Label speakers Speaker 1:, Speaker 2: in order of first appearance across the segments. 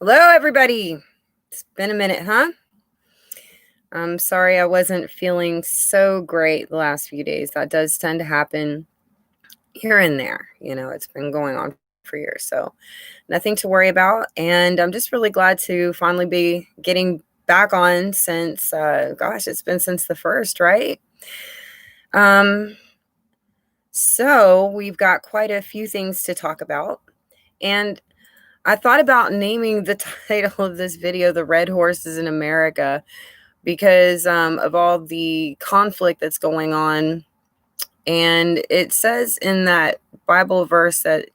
Speaker 1: Hello, everybody. It's been a minute, huh? I'm sorry I wasn't feeling so great the last few days. That does tend to happen here and there. It's been going on for years. So, nothing to worry about. And I'm just really glad to finally be getting back on since, gosh, it's been since the first, right? Um, so, we've got quite a few things to talk about. And I thought about naming the title of this video The Red Horses in America because of all the conflict that's going on. And it says in that Bible verse that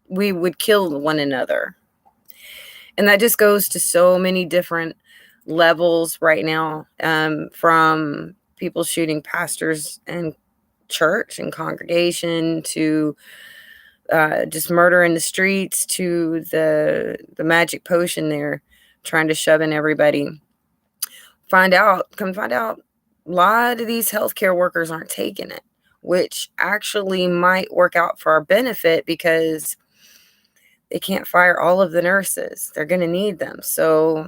Speaker 1: we would kill one another. And that just goes to so many different levels right now, from people shooting pastors and church and congregation to just murder in the streets to the magic potion they're trying to shove in everybody. Come find out, a lot of these healthcare workers aren't taking it, which actually might work out for our benefit because they can't fire all of the nurses. They're going to need them. So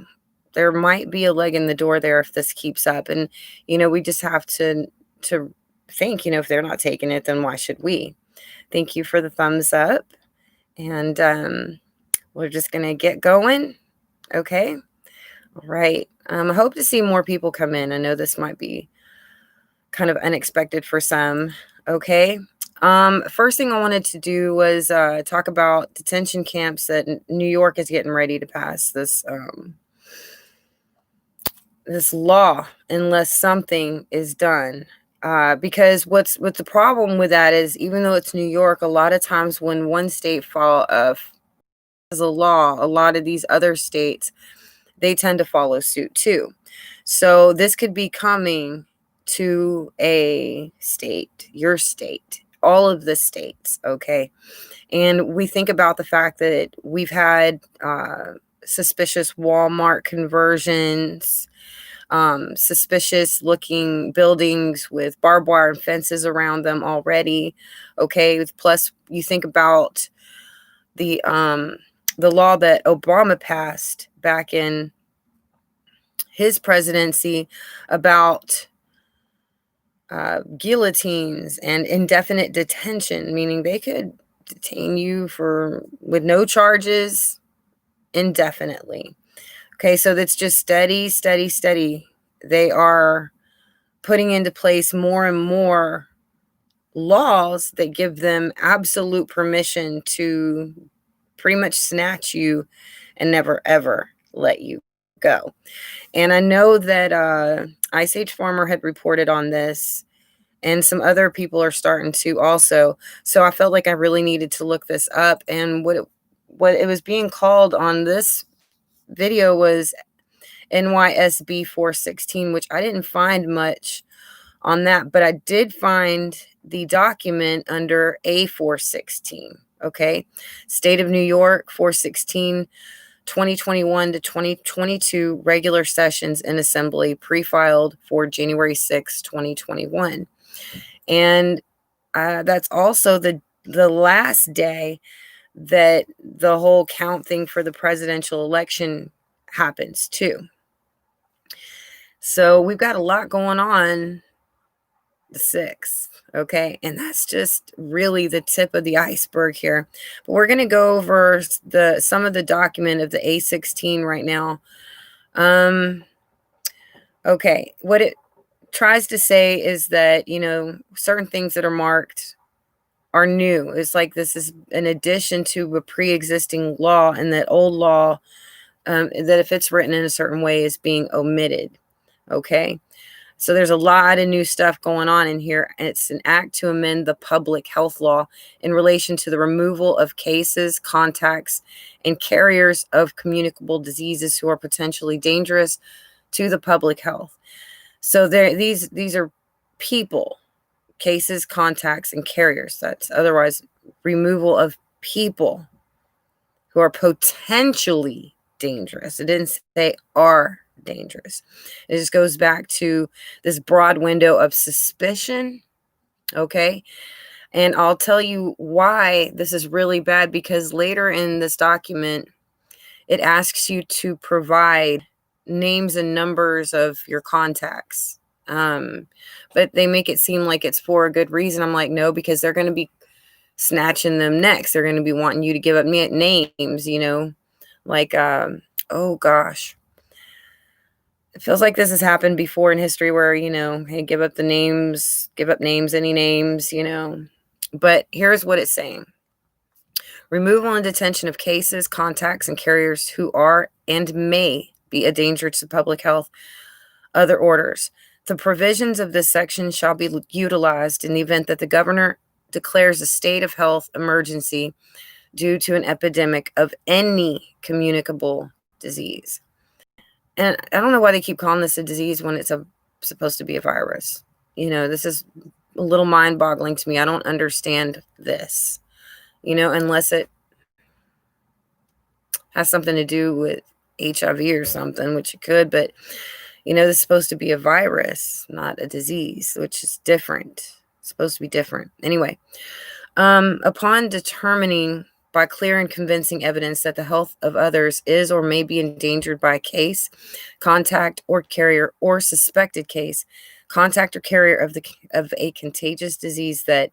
Speaker 1: there might be a leg in the door there if this keeps up. And, we just have to think, if they're not taking it, then why should we? Thank you for the thumbs up. And we're just going to get going. Okay. All right. I hope to see more people come in. I know this might be kind of unexpected for some. Okay. First thing I wanted to do was talk about detention camps that New York is getting ready to pass this law unless something is done. Because what's the problem with that is, even though it's New York, a lot of times when one state has a law, a lot of these other states, they tend to follow suit too. So this could be coming to a state, your state, all of the states, okay? And we think about the fact that we've had suspicious Walmart conversions, suspicious looking buildings with barbed wire and fences around them already, okay? Plus, you think about the law that Obama passed back in his presidency about guillotines and indefinite detention, meaning they could detain you with no charges indefinitely. Okay, so that's just steady, steady, steady. They are putting into place more and more laws that give them absolute permission to pretty much snatch you and never ever let you go. And I know that Ice Age Farmer had reported on this, and some other people are starting to also. So I felt like I really needed to look this up. And what it was being called on this video was NYSB 416, which I didn't find much on that, but I did find the document under A416. Okay, State of New York 416. 2021 to 2022 regular sessions in assembly pre-filed for January 6, 2021. And that's also the last day that the whole count thing for the presidential election happens too. So we've got a lot going on the 6th, okay? And that's just really the tip of the iceberg here. But we're going to go over some of the document of the A16 right now. Okay, what it tries to say is that, certain things that are marked are new. It's like this is an addition to a pre-existing law, and that old law, that if it's written in a certain way, is being omitted. Okay, so there's a lot of new stuff going on in here. It's an act to amend the public health law in relation to the removal of cases, contacts, and carriers of communicable diseases who are potentially dangerous to the public health. So these are people, cases, contacts, and carriers. That's otherwise removal of people who are potentially dangerous. It didn't say are dangerous. It just goes back to this broad window of suspicion. Okay. And I'll tell you why this is really bad, because later in this document, it asks you to provide names and numbers of your contacts. But they make it seem like it's for a good reason. I'm like, no, because they're going to be snatching them next. They're going to be wanting you to give up names, like, oh gosh. It feels like this has happened before in history where, hey, give up names, any names, But here's what it's saying. Removal and detention of cases, contacts, and carriers who are and may be a danger to public health. Other orders. The provisions of this section shall be utilized in the event that the governor declares a state of health emergency due to an epidemic of any communicable disease. And I don't know why they keep calling this a disease when it's supposed to be a virus. This is a little mind-boggling to me. I don't understand this, unless it has something to do with HIV or something, which it could. But, this is supposed to be a virus, not a disease, which is different. It's supposed to be different. Anyway, upon determining by clear and convincing evidence that the health of others is or may be endangered by case, contact, or carrier, or suspected case, contact, or carrier of a contagious disease that,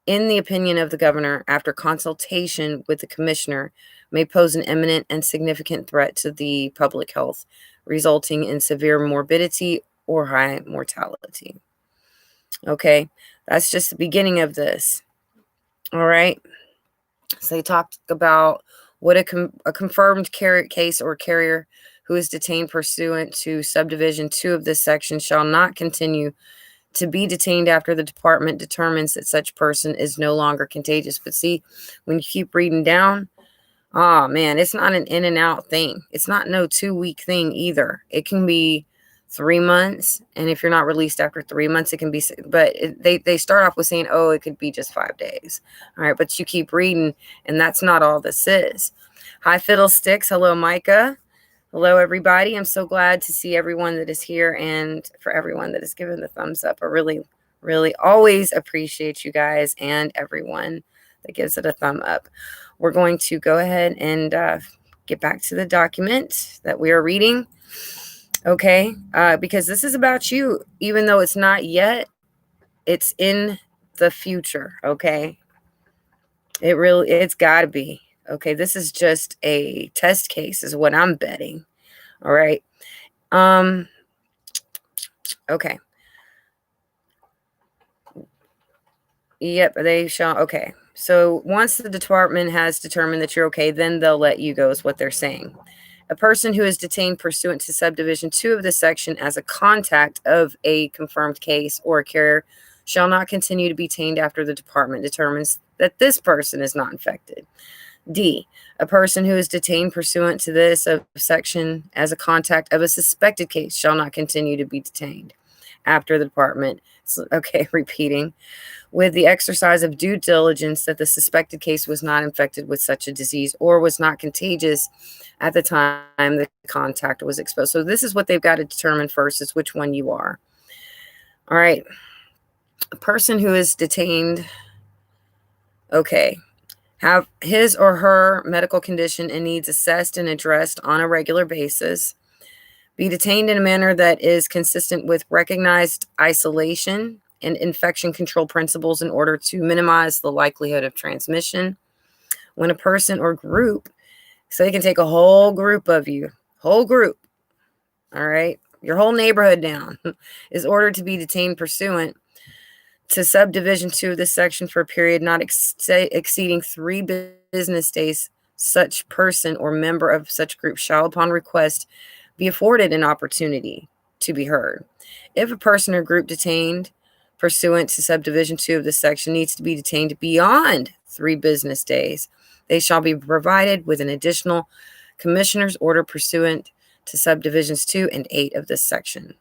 Speaker 1: in the opinion of the governor, after consultation with the commissioner, may pose an imminent and significant threat to the public health, resulting in severe morbidity or high mortality. Okay, that's just the beginning of this. All right. So they talked about what a confirmed case or carrier who is detained pursuant to subdivision 2 of this section shall not continue to be detained after the department determines that such person is no longer contagious. But see, when you keep reading down, oh man, it's not an in and out thing. It's not no 2-week thing either. It can be 3 months, and if you're not released after 3 months, it can be, but they start off with saying, oh, it could be just 5 days. All right, but you keep reading, and that's not all this is. Hi, Fiddlesticks. Hello, Micah. Hello, everybody. I'm so glad to see everyone that is here, and for everyone that has given the thumbs up. I really, really always appreciate you guys and everyone that gives it a thumb up. We're going to go ahead and get back to the document that we are reading. Okay, because this is about you, even though it's not yet, it's in the future. Okay, it's got to be. Okay, this is just a test case, is what I'm betting. All right. Okay. Yep, they shall. Okay, so once the department has determined that you're okay, then they'll let you go, is what they're saying. A person who is detained pursuant to subdivision 2 of this section as a contact of a confirmed case or a carrier shall not continue to be detained after the department determines that this person is not infected. D, a person who is detained pursuant to this section as a contact of a suspected case shall not continue to be detained after the department, repeating, with the exercise of due diligence that the suspected case was not infected with such a disease or was not contagious at the time the contact was exposed. So this is what they've got to determine first, is which one you are. All right. A person who is detained, have his or her medical condition and needs assessed and addressed on a regular basis, be detained in a manner that is consistent with recognized isolation and infection control principles in order to minimize the likelihood of transmission. When a person or group, so they can take a whole group of you, all right, your whole neighborhood down, is ordered to be detained pursuant to subdivision 2 of this section for a period not exceeding 3 business days, such person or member of such group shall, upon request, be afforded an opportunity to be heard. If a person or group detained pursuant to subdivision 2 of this section needs to be detained beyond 3 business days, they shall be provided with an additional commissioner's order pursuant to subdivisions 2 and 8 of this section.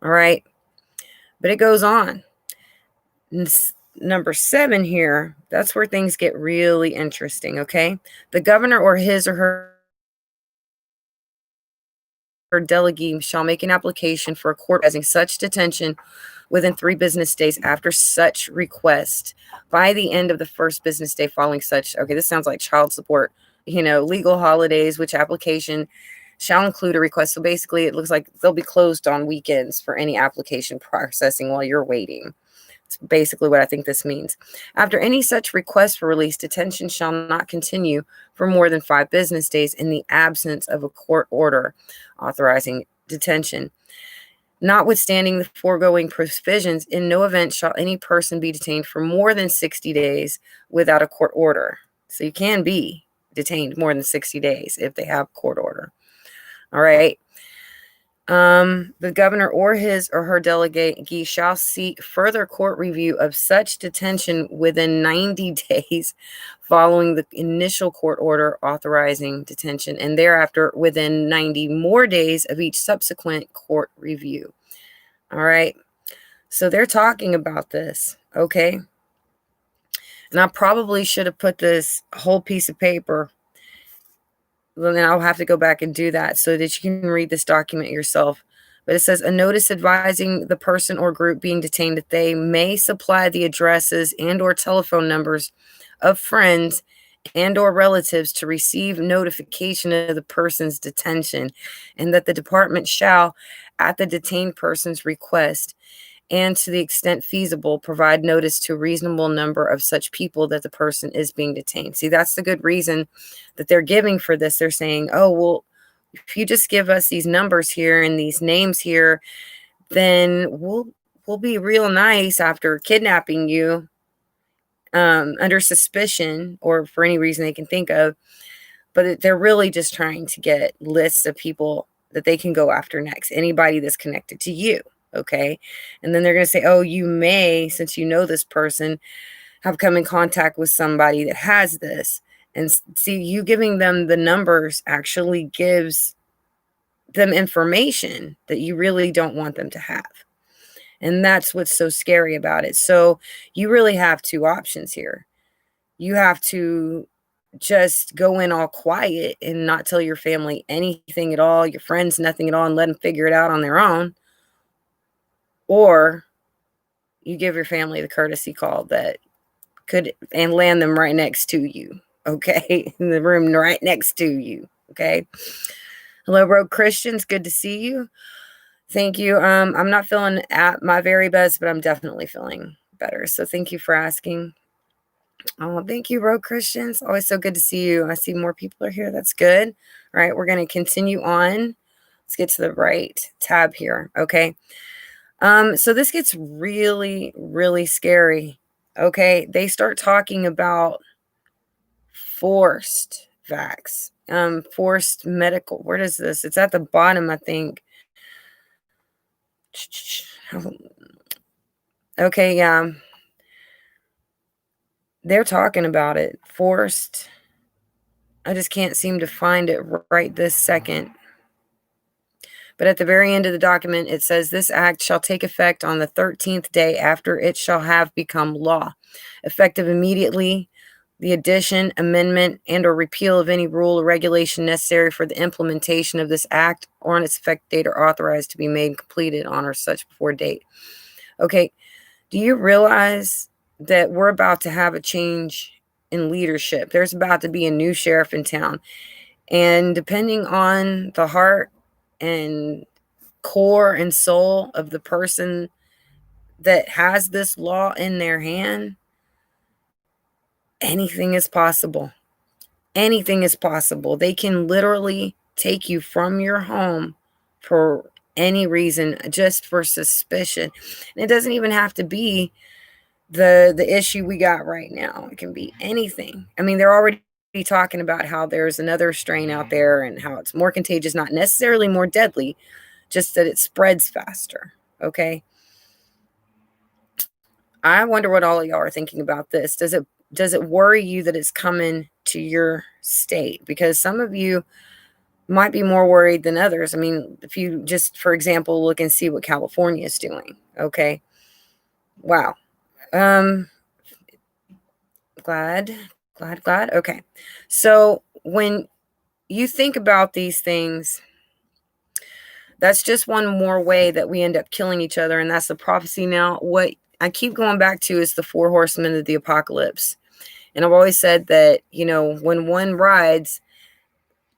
Speaker 1: All right. But it goes on. Number 7 here, that's where things get really interesting. Okay. The governor or his or her delegee shall make an application for a court authorizing such detention within 3 business days after such request by the end of the first business day following such. Okay, this sounds like child support legal holidays, which application shall include a request. So basically, it looks like they'll be closed on weekends for any application processing while you're waiting. That's basically what I think this means. After any such request for release, detention shall not continue for more than 5 business days in the absence of a court order authorizing detention. Notwithstanding the foregoing provisions, in no event shall any person be detained for more than 60 days without a court order. So you can be detained more than 60 days if they have court order. All right. The governor or his or her delegate shall seek further court review of such detention within 90 days following the initial court order authorizing detention, and thereafter within 90 more days of each subsequent court review. All right. So they're talking about this. Okay. And I probably should have put this whole piece of paper. Then I'll have to go back and do that so that you can read this document yourself. But it says a notice advising the person or group being detained that they may supply the addresses and or telephone numbers of friends and or relatives to receive notification of the person's detention, and that the department shall, at the detained person's request, and to the extent feasible, provide notice to a reasonable number of such people that the person is being detained. See, that's the good reason that they're giving for this. They're saying, oh, well, if you just give us these numbers here and these names here, then we'll be real nice after kidnapping you under suspicion or for any reason they can think of. But they're really just trying to get lists of people that they can go after next, anybody that's connected to you. Okay. And then they're going to say, oh, you may, since you know this person, have come in contact with somebody that has this. And see, you giving them the numbers actually gives them information that you really don't want them to have. And that's what's so scary about it. So you really have 2 options here. You have to just go in all quiet and not tell your family anything at all, your friends nothing at all, and let them figure it out on their own. Or you give your family the courtesy call that could and land them right next to you. Okay. In the room right next to you. Okay. Hello, Rogue Christians. Good to see you. Thank you. I'm not feeling at my very best, but I'm definitely feeling better. So thank you for asking. Oh, thank you, Rogue Christians. Always so good to see you. I see more people are here. That's good. All right. We're going to continue on. Let's get to the right tab here. Okay. So this gets really, really scary. Okay. They start talking about forced vax, forced medical. Where is this? It's at the bottom, I think. Okay. Yeah. They're talking about it. Forced. I just can't seem to find it right this second. But at the very end of the document, it says this act shall take effect on the 13th day after it shall have become law, effective immediately. The addition, amendment, and or repeal of any rule or regulation necessary for the implementation of this act or on its effective date are authorized to be made and completed on or such before date. Okay, do you realize that we're about to have a change in leadership? There's about to be a new sheriff in town. And depending on the heart and core and soul of the person that has this law in their hand, anything is possible. Anything is possible. They can literally take you from your home for any reason, just for suspicion. And it doesn't even have to be the issue we got right now. It can be anything. I mean, they're already talking about how there's another strain out there and how it's more contagious, not necessarily more deadly, just that it spreads faster. Okay. I wonder what all of y'all are thinking about this. Does it worry you that it's coming to your state? Because some of you might be more worried than others. I mean, if you just, for example, look and see what California is doing. Okay. Wow. Glad. Okay. So when you think about these things, that's just one more way that we end up killing each other. And that's the prophecy. Now, what I keep going back to is the 4 horsemen of the apocalypse. And I've always said that, when one rides,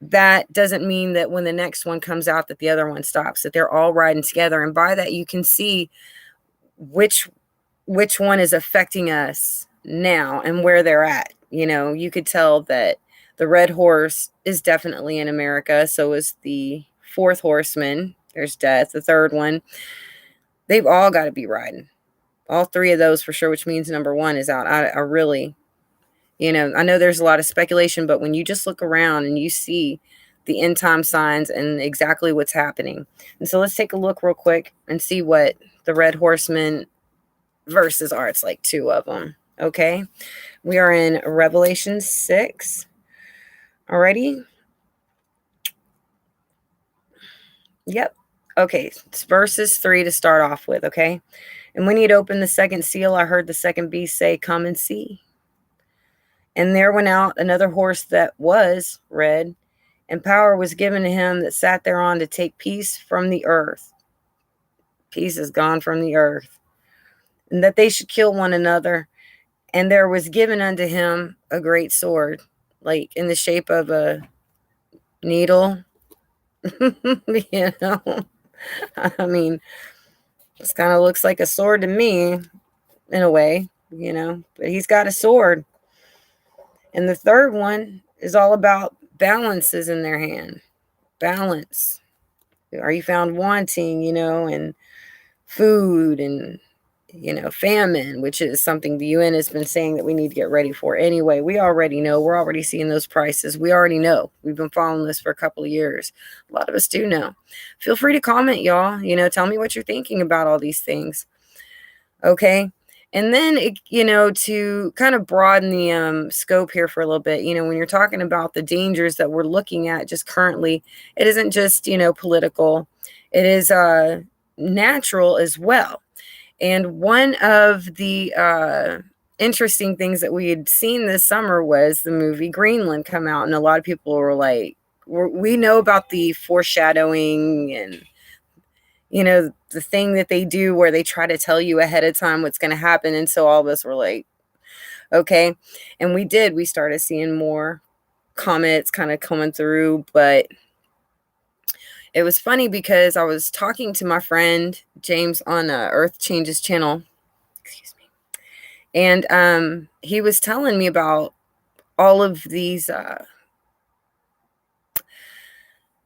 Speaker 1: that doesn't mean that when the next one comes out that the other one stops, that they're all riding together. And by that, you can see which one is affecting us now and where they're at. You could tell that the red horse is definitely in America. So is the fourth horseman. There's death. The third one. They've all got to be riding. All three of those for sure, which means number one is out. I really, I know there's a lot of speculation, but when you just look around and you see the end time signs and exactly what's happening. And so let's take a look real quick and see what the red horseman verses are. It's like two of them. Okay. We are in Revelation 6 already. Yep. Okay. It's verses 3 to start off with. Okay. And when he had opened the second seal, I heard the second beast say, "Come and see." And there went out another horse that was red, and power was given to him that sat thereon to take peace from the earth. Peace is gone from the earth. And that they should kill one another. And there was given unto him a great sword, like in the shape of a needle. I mean, this kind of looks like a sword to me in a way, but he's got a sword. And the third one is all about balances in their hand. Balance. Are you found wanting, and food and, famine, which is something the UN has been saying that we need to get ready for. Anyway, we already know. We're already seeing those prices. We already know. We've been following this for a couple of years. A lot of us do know. Feel free to comment, y'all. Tell me what you're thinking about all these things. Okay. And then, to kind of broaden the scope here for a little bit, when you're talking about the dangers that we're looking at just currently, it isn't just, political. It is natural as well. And one of the interesting things that we had seen this summer was the movie Greenland come out. And a lot of people were like, we know about the foreshadowing and, the thing that they do where they try to tell you ahead of time what's going to happen. And so all of us were like, okay. And we started seeing more comets kind of coming through. But it was funny because I was talking to my friend James on Earth Changes channel. Excuse me. And he was telling me about all of these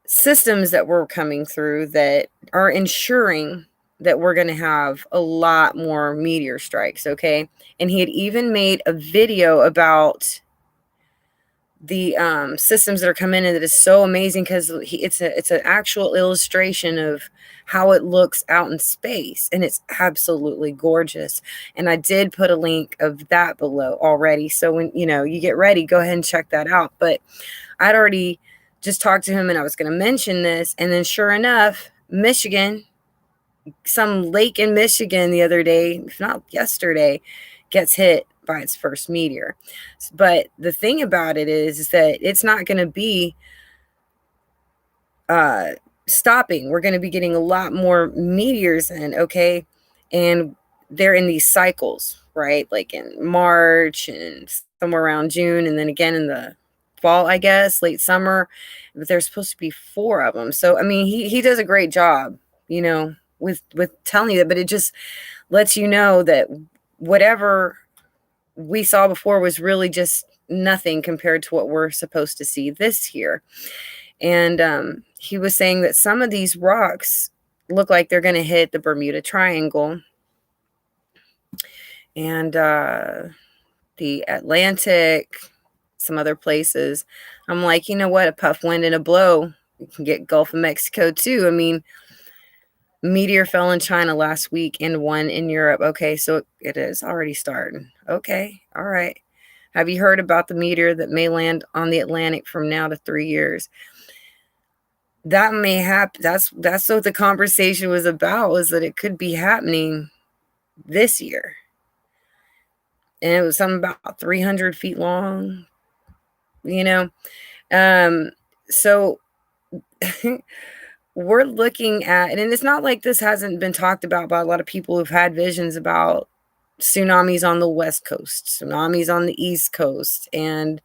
Speaker 1: systems that were coming through that are ensuring that we're going to have a lot more meteor strikes. Okay. And he had even made a video about the systems that are coming in that is so amazing because it's an actual illustration of how it looks out in space, and it's absolutely gorgeous. And I did put a link of that below already, so when you get ready, go ahead and check that out. But I'd already just talked to him and I was going to mention this, and then sure enough, Michigan, some lake in Michigan the other day, if not yesterday, gets hit by its first meteor. But the thing about it is that it's not going to be stopping. We're going to be getting a lot more meteors in, okay? And they're in these cycles, right? Like in March and somewhere around June, and then again in the fall, I guess, late summer. But there's supposed to be 4 of them. So I mean, he does a great job, with telling you that, but it just lets you know that whatever we saw before was really just nothing compared to what we're supposed to see this year. And he was saying that some of these rocks look like they're going to hit the Bermuda Triangle and the Atlantic, some other places. I'm like, you know what? A puff wind and a blow. You can get Gulf of Mexico too. I mean, meteor fell in China last week and one in Europe. Okay, so it is already starting. Okay, all right. Have you heard about the meteor that may land on the Atlantic from now to 3 years? That may happen. That's what the conversation was about, was that it could be happening this year. And it was something about 300 feet long, So we're looking at, and it's not like this hasn't been talked about by a lot of people who've had visions about tsunamis on the West Coast, tsunamis on the East Coast, and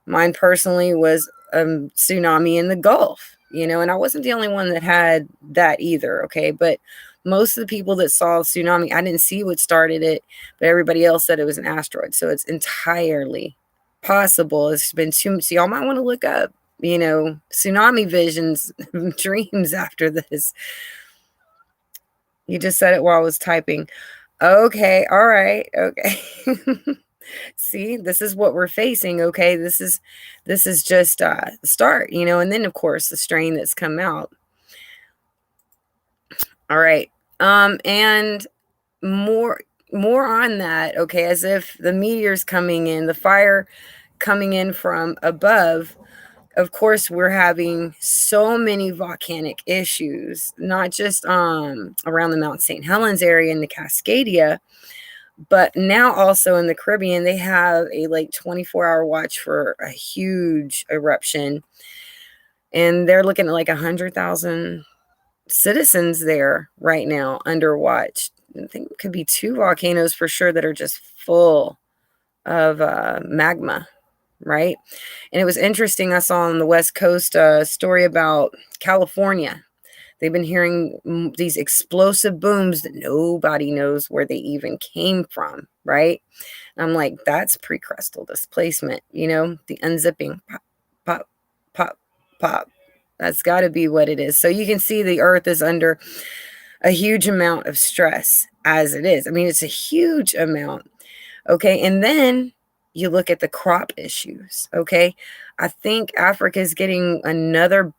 Speaker 1: mine personally was a tsunami in the Gulf, and I wasn't the only one that had that either, okay? But most of the people that saw a tsunami, I didn't see what started it, but everybody else said it was an asteroid. So it's entirely possible. It's been too much. So y'all might want to look up, tsunami visions, dreams after this. You just said it while I was typing. Okay, all right, okay. See, this is what we're facing, okay? This is just the start, and then of course the strain that's come out. All right. And more on that, okay, as if the meteor's coming in, the fire coming in from above. Of course, we're having so many volcanic issues, not just around the Mount St. Helens area in the Cascadia, but now also in the Caribbean. They have a like 24-hour watch for a huge eruption, and they're looking at like 100,000 citizens there right now under watch. I think it could be 2 volcanoes for sure that are just full of magma, right? And it was interesting. I saw on the West Coast a story about California. They've been hearing these explosive booms that nobody knows where they even came from, right? And I'm like, that's precrustal displacement, the unzipping, pop, pop, pop, pop. That's got to be what it is. So you can see the Earth is under a huge amount of stress as it is. I mean, it's a huge amount. Okay. And then you look at the crop issues. Okay. I think Africa is getting another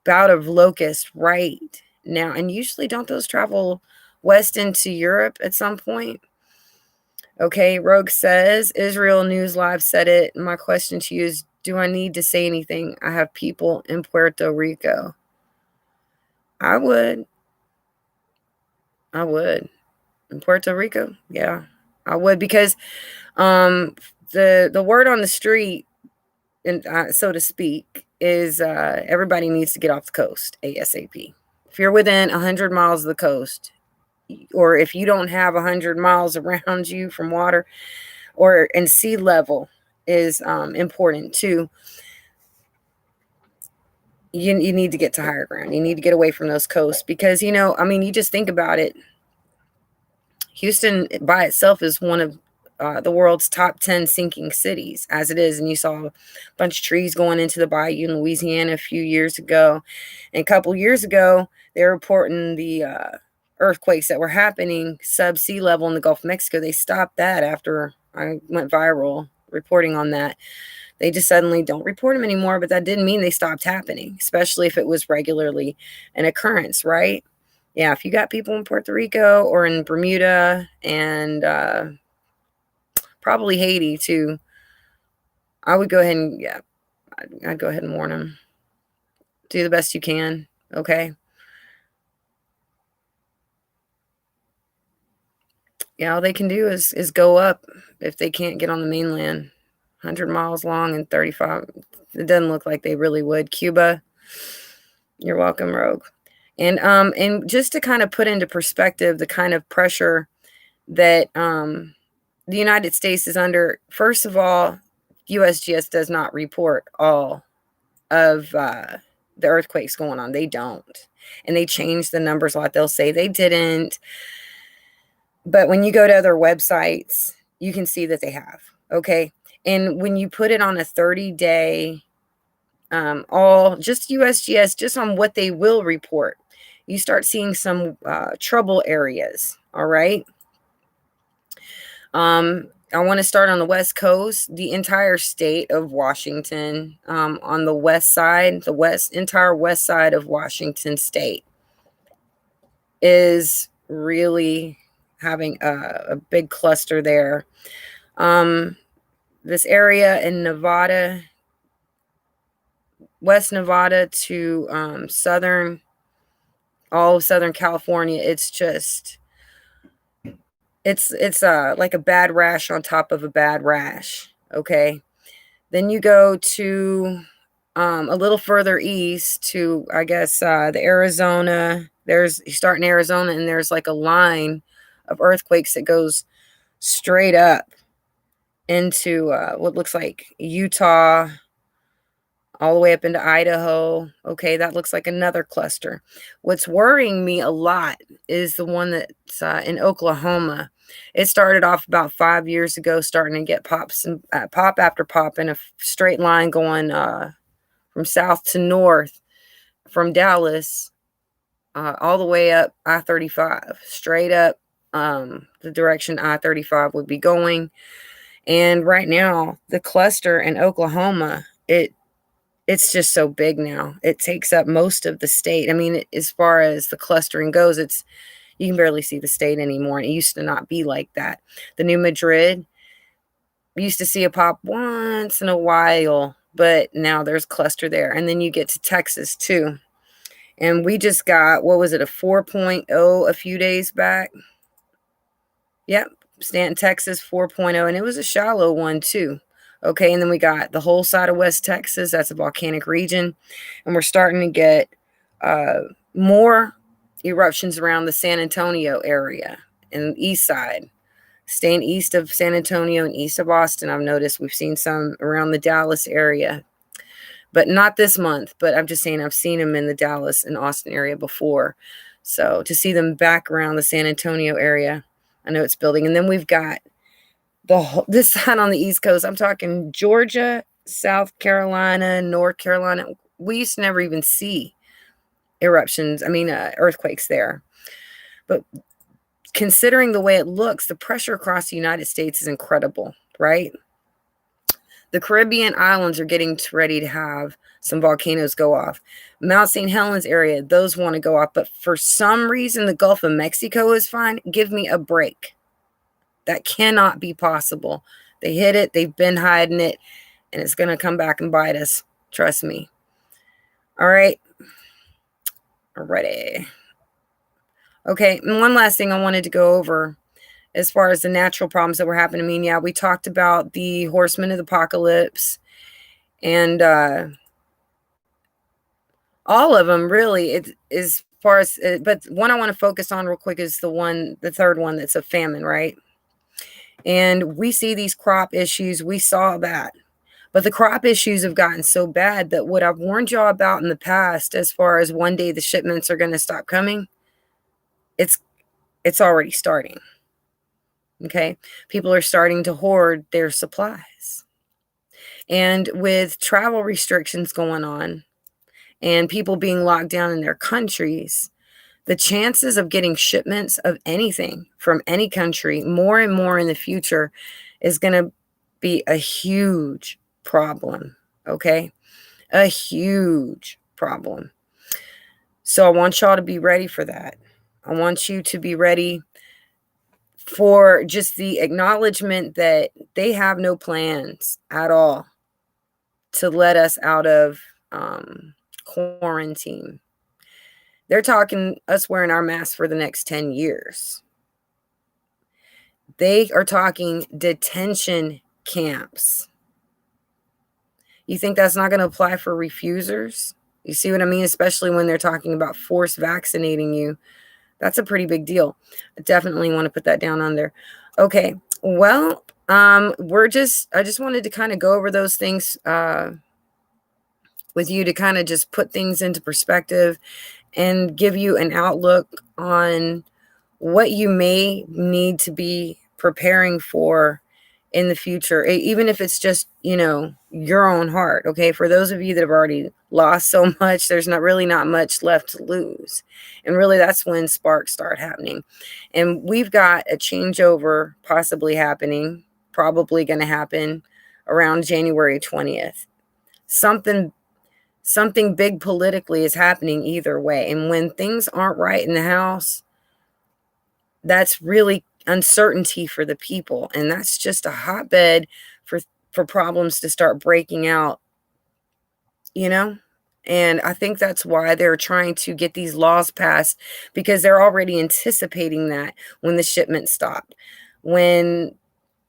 Speaker 1: bout of locusts right now. And usually, don't those travel west into Europe at some point? Okay. Rogue says, Israel News Live said it. My question to you is, do I need to say anything? I have people in Puerto Rico. I would. In Puerto Rico, yeah, I would, because the word on the street, and so to speak, is everybody needs to get off the coast ASAP. If you're within 100 miles of the coast, or if you don't have 100 miles around you from water, and sea level is important too. You need to get to higher ground. You need to get away from those coasts, because you just think about it. Houston by itself is one of the world's top 10 sinking cities as it is. And you saw a bunch of trees going into the bayou in Louisiana a few years ago. And a couple years ago, they were reporting the earthquakes that were happening sub-sea level in the Gulf of Mexico. They stopped that after I went viral reporting on that. They just suddenly don't report them anymore, but that didn't mean they stopped happening, especially if it was regularly an occurrence, right? Yeah, if you got people in Puerto Rico or in Bermuda and probably Haiti too, I would go ahead and, yeah, I'd go ahead and warn them. Do the best you can, okay? Yeah, all they can do is go up if they can't get on the mainland. 100 miles long and 35. It doesn't look like they really would. Cuba, you're welcome, Rogue. And just to kind of put into perspective the kind of pressure that the United States is under, first of all, USGS does not report all of the earthquakes going on. They don't. And they change the numbers a lot. They'll say they didn't. But when you go to other websites, you can see that they have. Okay. And when you put it on a 30-day, all just USGS, just on what they will report, you start seeing some trouble areas. All right. I want to start on the West Coast. The entire state of Washington, on the west side, entire west side of Washington state is really having a big cluster there. This area in Nevada, West Nevada to all of Southern California, it's just, it's like a bad rash on top of a bad rash. Okay. Then you go to a little further east to, I guess, the Arizona. You start in Arizona, and there's like a line of earthquakes that goes straight up into what looks like Utah, all the way up into Idaho. Okay, that looks like another cluster. What's worrying me a lot is the one that's in Oklahoma. It started off about 5 years ago, starting to get pops and pop after pop in a straight line going from south to north, from Dallas all the way up I-35, straight up the direction I-35 would be going. And right now, the cluster in Oklahoma, it's just so big now. It takes up most of the state. I mean, as far as the clustering goes, you can barely see the state anymore. And it used to not be like that. The New Madrid, we used to see a pop once in a while, but now there's cluster there. And then you get to Texas too. And we just got, what was it, a 4.0 a few days back? Yep, Stanton, Texas, 4.0. And it was a shallow one too. Okay, and then we got the whole side of West Texas. That's a volcanic region. And we're starting to get more eruptions around the San Antonio area and the east side. Staying east of San Antonio and east of Austin, I've noticed we've seen some around the Dallas area. But not this month. But I'm just saying I've seen them in the Dallas and Austin area before. So to see them back around the San Antonio area, I know it's building. And then we've got this side on the East Coast. I'm talking Georgia, South Carolina, North Carolina. We used to never even see eruptions. I mean, earthquakes there. But considering the way it looks, the pressure across the United States is incredible, right? The Caribbean islands are getting ready to have some volcanoes go off. Mount St. Helens area, those want to go off. But for some reason, the Gulf of Mexico is fine. Give me a break. That cannot be possible. They hid it. They've been hiding it. And it's going to come back and bite us. Trust me. All right. Alrighty. Okay. And one last thing I wanted to go over as far as the natural problems that were happening. I mean, yeah, we talked about the horsemen of the apocalypse. And all of them, really, it is far as, but one I want to focus on real quick is the third one that's a famine, right? And we see these crop issues. We saw that. But the crop issues have gotten so bad that what I've warned y'all about in the past, as far as one day the shipments are going to stop coming, it's already starting. Okay? People are starting to hoard their supplies. And with travel restrictions going on and people being locked down in their countries, the chances of getting shipments of anything from any country more and more in the future is going to be a huge problem, okay? A huge problem. So I want y'all to be ready for that. I want you to be ready for just the acknowledgement that they have no plans at all to let us out of quarantine. They're talking us wearing our masks for the next 10 years. They are talking detention camps. You think that's not going to apply for refusers? You see what I mean? Especially when they're talking about force vaccinating you. That's a pretty big deal. I definitely want to put that down on there. Okay. Well, I just wanted to kind of go over those things with you to kind of just put things into perspective and give you an outlook on what you may need to be preparing for in the future, even if it's just, your own heart. Okay. For those of you that have already lost so much, there's not much left to lose. And really that's when sparks start happening. And we've got a changeover possibly happening, probably going to happen around January 20th. Something big politically is happening either way. And when things aren't right in the house, that's really uncertainty for the people. And that's just a hotbed for problems to start breaking out, And I think that's why they're trying to get these laws passed, because they're already anticipating that when the shipment stopped, when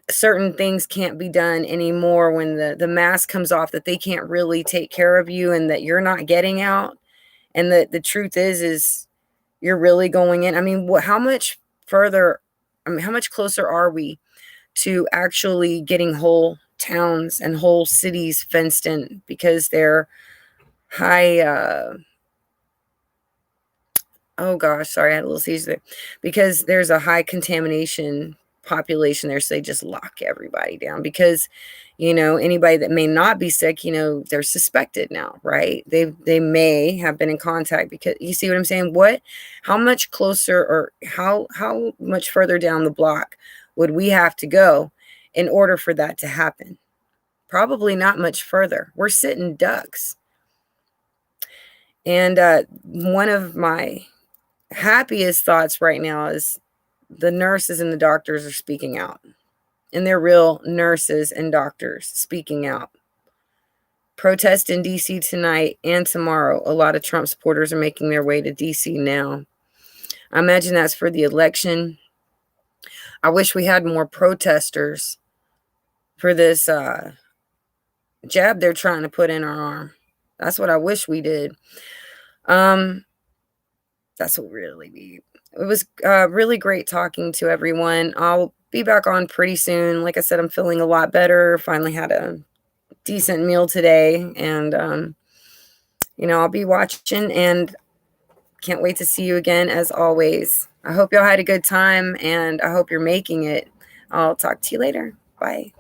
Speaker 1: certain things can't be done anymore, when the mask comes off, that they can't really take care of you and that you're not getting out. And the truth is you're really going in. I mean, how much closer are we to actually getting whole towns and whole cities fenced in because they're high oh gosh, sorry, I had a little seizure there. Because there's a high contamination population there, so they just lock everybody down because, anybody that may not be sick, they're suspected now, right? They may have been in contact because you see what I'm saying? How much closer or how much further down the block would we have to go in order for that to happen? Probably not much further. We're sitting ducks. And one of my happiest thoughts right now is the nurses and the doctors are speaking out. And they're real nurses and doctors speaking out. Protest in D.C. tonight and tomorrow. A lot of Trump supporters are making their way to D.C. now. I imagine that's for the election. I wish we had more protesters for this jab they're trying to put in our arm. That's what I wish we did. That's what really we. It was really great talking to everyone. I'll be back on pretty soon. Like I said, I'm feeling a lot better. Finally had a decent meal today, and I'll be watching and can't wait to see you again as always. I hope y'all had a good time, and I hope you're making it. I'll talk to you later. Bye.